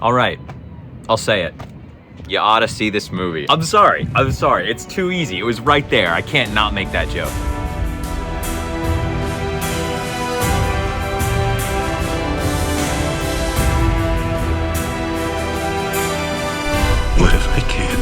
All right, I'll say it. You ought to see this movie. I'm sorry. It's too easy. It was right there. I can't not make that joke. What if I can't?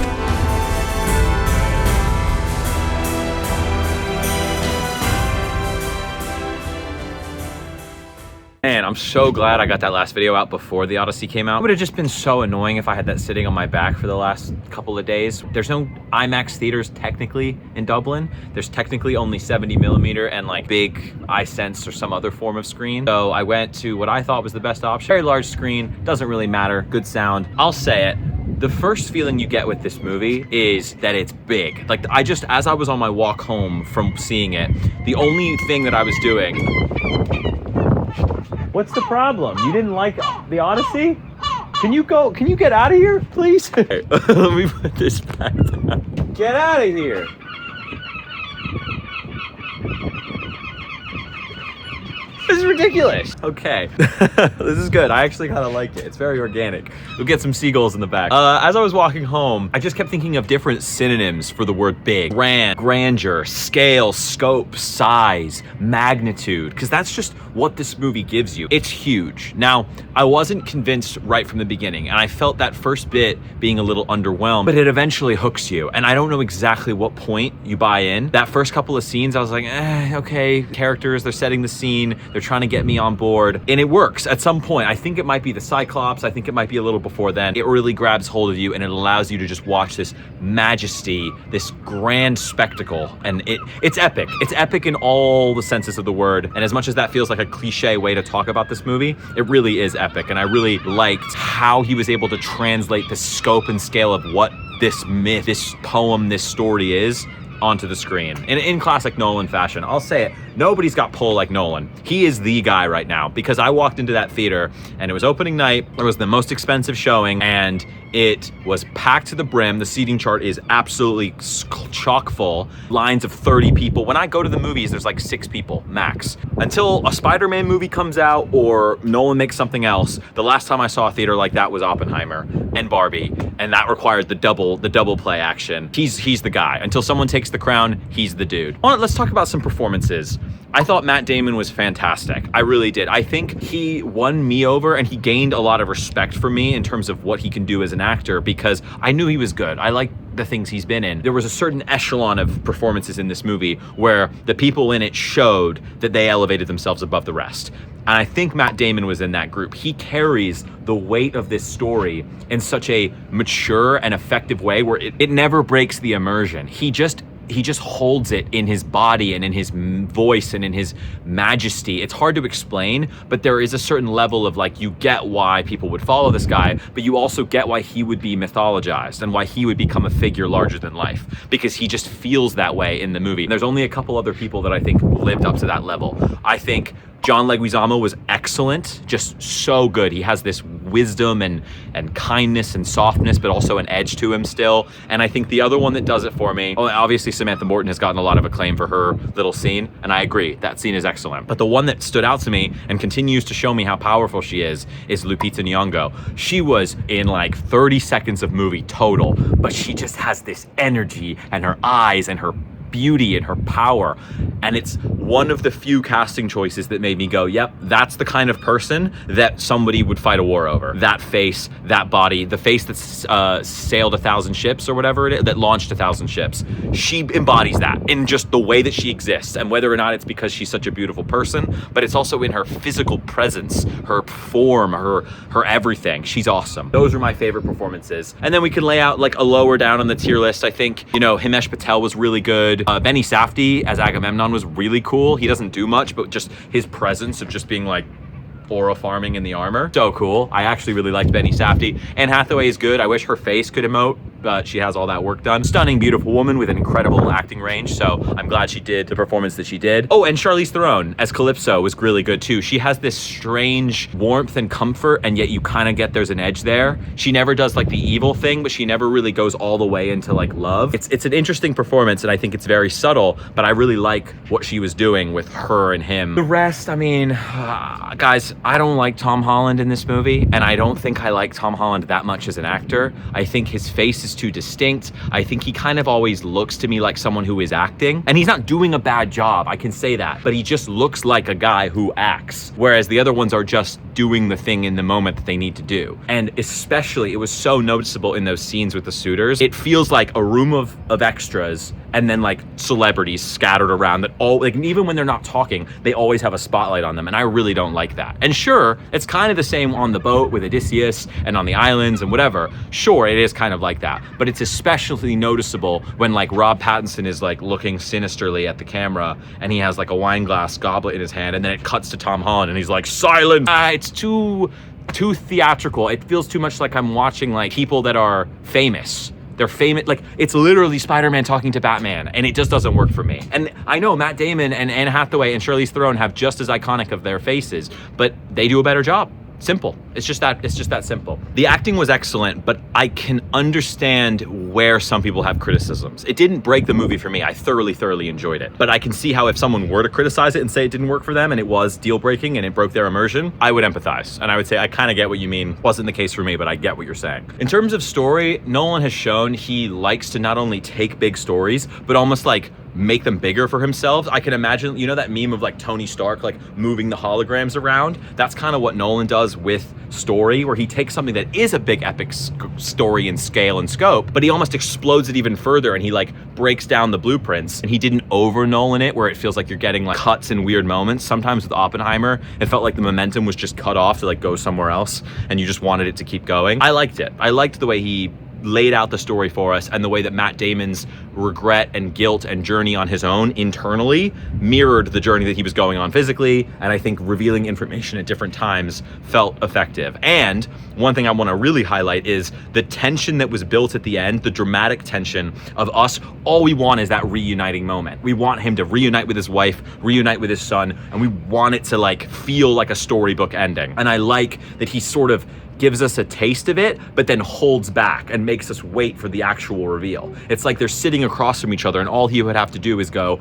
Man, I'm so glad I got that last video out before the Odyssey came out. It would have just been so annoying if I had that sitting on my back for the last couple of days. There's no IMAX theaters technically in Dublin. There's technically only 70mm and like big iSense or some other form of screen. So I went to what I thought was the best option. Very large screen, doesn't really matter, good sound. I'll say it. The first feeling you get with this movie is that it's big. Like as I was on my walk home from seeing it, the only thing that I was doing. What's the problem? You didn't like the Odyssey? Can you get out of here, please? Let me put this back down. Get out of here. This is ridiculous. Okay, this is good. I actually kind of like it. It's very organic. You'll get some seagulls in the back. As I was walking home, I just kept thinking of different synonyms for the word big. Grand, grandeur, scale, scope, size, magnitude, because that's just what this movie gives you. It's huge. Now, I wasn't convinced right from the beginning, and I felt that first bit being a little underwhelmed, but it eventually hooks you, and I don't know exactly what point you buy in. That first couple of scenes, I was like, okay, characters, they're setting the scene, they're trying to get me on board, and it works at some point. I think it might be the Cyclops, I think it might be a little before then. It really grabs hold of you, and it allows you to just watch this majesty, this grand spectacle, and it's epic. It's epic in all the senses of the word, and as much as that feels like a cliche way to talk about this movie, it really is epic, and I really liked how he was able to translate the scope and scale of what this myth, this poem, this story is onto the screen. And in classic Nolan fashion, I'll say it, nobody's got pull like Nolan. He is the guy right now, because I walked into that theater and it was opening night. It was the most expensive showing and it was packed to the brim. The seating chart is absolutely chock full. Lines of 30 people. When I go to the movies, there's like 6 people max. Until a Spider-Man movie comes out or Nolan makes something else, the last time I saw a theater like that was Oppenheimer and Barbie, and that required the double play action. He's the guy. Until someone takes the crown, he's the dude. Let's talk about some performances. I thought Matt Damon was fantastic. I really did. I think he won me over and he gained a lot of respect for me in terms of what he can do as an actor, because I knew he was good. I like the things he's been in. There was a certain echelon of performances in this movie where the people in it showed that they elevated themselves above the rest. And I think Matt Damon was in that group. He carries the weight of this story in such a mature and effective way where it never breaks the immersion. He just holds it in his body and in his voice and in his majesty. It's hard to explain, but there is a certain level of like, you get why people would follow this guy, but you also get why he would be mythologized and why he would become a figure larger than life, because he just feels that way in the movie. And there's only a couple other people that I think lived up to that level. I think John Leguizamo was excellent, just so good. He has this wisdom and kindness and softness, but also an edge to him still. And I think the other one that does it for me, obviously Samantha Morton has gotten a lot of acclaim for her little scene, and I agree, that scene is excellent. But the one that stood out to me and continues to show me how powerful she is Lupita Nyong'o. She was in like 30 seconds of movie total, but she just has this energy and her eyes and her beauty and her power, and it's one of the few casting choices that made me go, yep, that's the kind of person that somebody would fight a war over. That face, that body, the face that's sailed 1,000 ships or whatever it is, that launched 1,000 ships. She embodies that in just the way that she exists, and whether or not it's because she's such a beautiful person, but it's also in her physical presence, her form, her everything. She's awesome. Those are my favorite performances. And then we can lay out like a lower down on the tier list. I think, Himesh Patel was really good. Benny Safdie as Agamemnon was really cool. He doesn't do much, but just his presence of just being like aura farming in the armor, so cool. I actually really liked Benny Safdie. Anne Hathaway is good. I wish her face could emote but she has all that work done. Stunning, beautiful woman with an incredible acting range, so I'm glad she did the performance that she did. Oh, and Charlize Theron as Calypso was really good too. She has this strange warmth and comfort, and yet you kind of get there's an edge there. She never does like the evil thing, but she never really goes all the way into like love. It's an interesting performance, and I think it's very subtle, but I really like what she was doing with her and him. The rest, I mean, guys, I don't like Tom Holland in this movie, and I don't think I like Tom Holland that much as an actor. I think his face is too distinct. I think he kind of always looks to me like someone who is acting, and he's not doing a bad job, I can say that, but he just looks like a guy who acts, whereas the other ones are just doing the thing in the moment that they need to do. And especially, it was so noticeable in those scenes with the suitors. It feels like a room of extras, and then like celebrities scattered around that all, like, even when they're not talking, they always have a spotlight on them, and I really don't like that. And sure, it's kind of the same on the boat with Odysseus and on the islands and whatever. Sure, it is kind of like that, but it's especially noticeable when like Rob Pattinson is like looking sinisterly at the camera, and he has like a wine glass goblet in his hand, and then it cuts to Tom Holland, and he's like, silence! It's too theatrical. It feels too much like I'm watching like people that are famous. They're famous, like it's literally Spider-Man talking to Batman, and it just doesn't work for me. And I know Matt Damon and Anne Hathaway and Charlize Theron have just as iconic of their faces, but they do a better job. Simple. It's just that simple. The acting was excellent, but I can understand where some people have criticisms. It didn't break the movie for me. I thoroughly enjoyed it. But I can see how if someone were to criticize it and say it didn't work for them and it was deal breaking and it broke their immersion, I would empathize. And I would say, I kind of get what you mean. Wasn't the case for me, but I get what you're saying. In terms of story, Nolan has shown he likes to not only take big stories, but almost like make them bigger for himself. I can imagine, you know that meme of like Tony Stark like moving the holograms around? That's kind of what Nolan does with story, where he takes something that is a big epic story in scale and scope, but he almost explodes it even further, and he like breaks down the blueprints, and he didn't over Nolan it where it feels like you're getting like cuts and weird moments. Sometimes with Oppenheimer, it felt like the momentum was just cut off to like go somewhere else, and you just wanted it to keep going. I liked it. I liked the way he laid out the story for us, and the way that Matt Damon's regret and guilt and journey on his own internally mirrored the journey that he was going on physically, and I think revealing information at different times felt effective. And one thing I want to really highlight is the tension that was built at the end, the dramatic tension of us. All we want is that reuniting moment. We want him to reunite with his wife, reunite with his son, and we want it to like feel like a storybook ending. And I like that he sort of gives us a taste of it, but then holds back and makes us wait for the actual reveal. It's like they're sitting across from each other, and all he would have to do is go,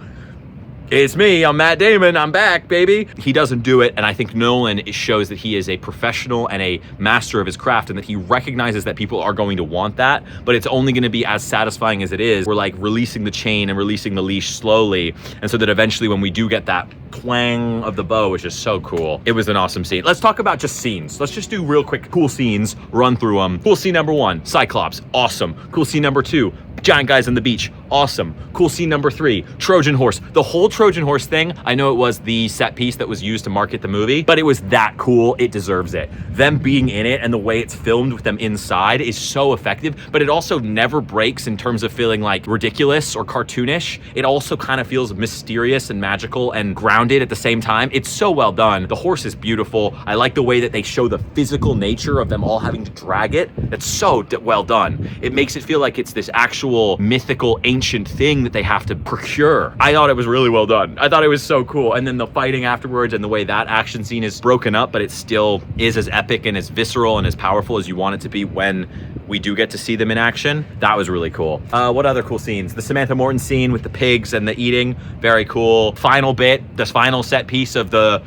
it's me, I'm Matt Damon, I'm back, baby. He doesn't do it, and I think Nolan shows that he is a professional and a master of his craft, and that he recognizes that people are going to want that, but it's only gonna be as satisfying as it is. We're like releasing the chain and releasing the leash slowly, and so that eventually when we do get that twang of the bow, which is so cool, it was an awesome scene. Let's talk about just scenes. Let's just do real quick cool scenes, run through them. Cool scene number 1, Cyclops, awesome. Cool scene number 2, giant guys on the beach, awesome. Cool scene number 3, Trojan horse. The whole Trojan horse thing, I know it was the set piece that was used to market the movie, but it was that cool, it deserves it. Them being in it and the way it's filmed with them inside is so effective, but it also never breaks in terms of feeling like ridiculous or cartoonish. It also kind of feels mysterious and magical and grounded at the same time. It's so well done. The horse is beautiful. I like the way that they show the physical nature of them all having to drag it. It's so well done. It makes it feel like it's this actual mythical ancient thing that they have to procure. I thought it was really well done. I thought it was so cool. And then the fighting afterwards and the way that action scene is broken up, but it still is as epic and as visceral and as powerful as you want it to be when we do get to see them in action. That was really cool. What other cool scenes? The Samantha Morton scene with the pigs and the eating, very cool. Final bit, this final set piece of the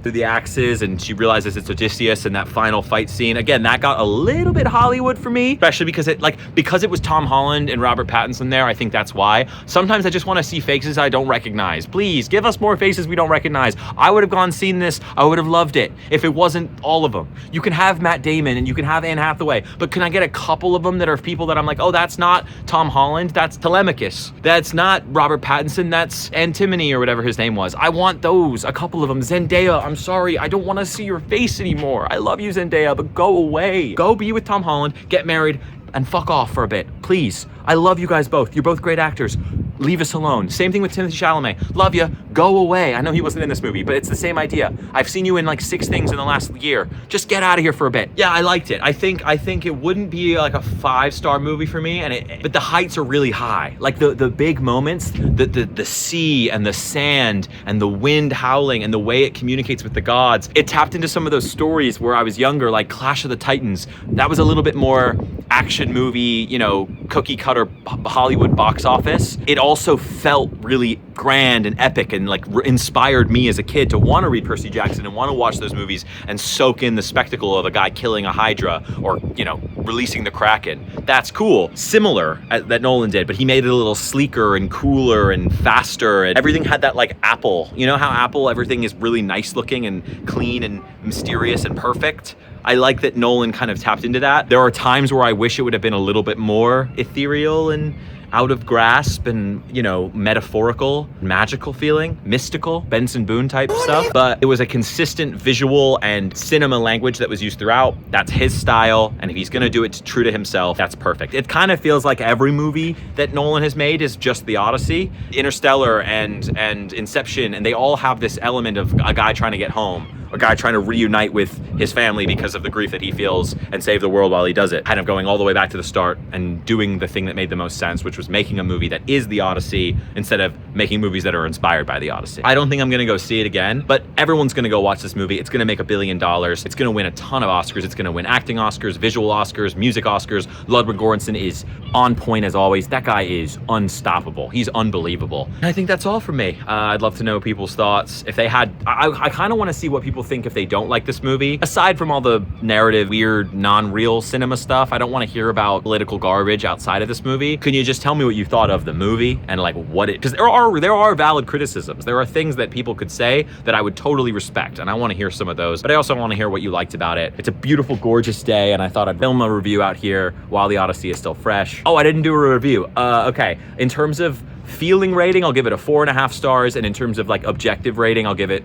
through the axes, and she realizes it's Odysseus, and that final fight scene. Again, that got a little bit Hollywood for me, especially because it was Tom Holland and Robert Pattinson there. I think that's why. Sometimes I just want to see faces I don't recognize. Please give us more faces we don't recognize. I would have gone seen this. I would have loved it if it wasn't all of them. You can have Matt Damon and you can have Anne Hathaway, but can I get a couple of them that are people that I'm like, oh, that's not Tom Holland, that's Telemachus. That's not Robert Pattinson, that's Antimony or whatever his name was. I want those, a couple of them. Zendaya, I'm sorry, I don't want to see your face anymore. I love you, Zendaya, but go away. Go be with Tom Holland, get married, and fuck off for a bit, please. I love you guys both. You're both great actors. leave us alone. Same thing with Timothée Chalamet. Love you, go away. I know he wasn't in this movie, but it's the same idea. I've seen you in like 6 things in the last year. Just get out of here for a bit. Yeah, I liked it. I think it wouldn't be like a 5-star movie for me, but the heights are really high. Like the big moments, the sea and the sand and the wind howling and the way it communicates with the gods. It tapped into some of those stories where I was younger, like Clash of the Titans. That was a little bit more action movie, you know, cookie cutter Hollywood box office. It also felt really grand and epic and like inspired me as a kid to want to read Percy Jackson and want to watch those movies and soak in the spectacle of a guy killing a Hydra or, you know, releasing the Kraken. That's cool. Similar that Nolan did, but he made it a little sleeker and cooler and faster, and everything had that like Apple. You know how Apple, everything is really nice looking and clean and mysterious and perfect? I like that Nolan kind of tapped into that. There are times where I wish it would have been a little bit more ethereal and out of grasp and, you know, metaphorical, magical feeling, mystical, Benson Boone type stuff. But it was a consistent visual and cinema language that was used throughout. That's his style. And if he's gonna do it true to himself, that's perfect. It kind of feels like every movie that Nolan has made is just the Odyssey. Interstellar and Inception, and they all have this element of a guy trying to get home, a guy trying to reunite with his family because of the grief that he feels and save the world while he does it. Kind of going all the way back to the start and doing the thing that made the most sense, which was making a movie that is the Odyssey instead of making movies that are inspired by the Odyssey. I don't think I'm gonna go see it again, but everyone's gonna go watch this movie. It's gonna make $1 billion. It's gonna win a ton of Oscars. It's gonna win acting Oscars, visual Oscars, music Oscars. Ludwig Göransson is on point as always. That guy is unstoppable. He's unbelievable. And I think that's all from me. I'd love to know people's thoughts. If they had, I kind of want to see what people think if they don't like this movie. Aside from all the narrative, weird, non-real cinema stuff, I don't want to hear about political garbage outside of this movie. Can you just tell me what you thought of the movie and like what it, because there are valid criticisms. There are things that people could say that I would totally respect, and I want to hear some of those, but I also want to hear what you liked about it. It's a beautiful, gorgeous day, and I thought I'd film a review out here while the Odyssey is still fresh. Oh, I didn't do a review. Okay, in terms of feeling rating, I'll give it a 4.5 stars, and in terms of like objective rating, I'll give it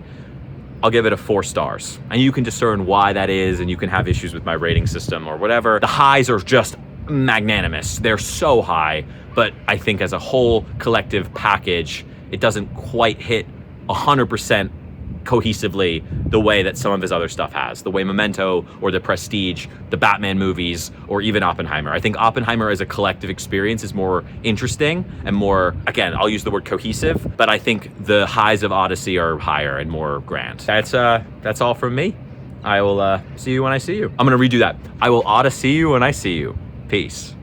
a 4 stars. And you can discern why that is, and you can have issues with my rating system or whatever. The highs are just magnanimous. They're so high, but I think as a whole collective package, it doesn't quite hit 100% cohesively the way that some of his other stuff has, the way Memento or The Prestige, the Batman movies, or even Oppenheimer. I think Oppenheimer as a collective experience is more interesting and more, again, I'll use the word cohesive, but I think the highs of Odyssey are higher and more grand. That's all from me. I will see you when I see you. I'm gonna redo that. I will Odyssey you when I see you. Peace.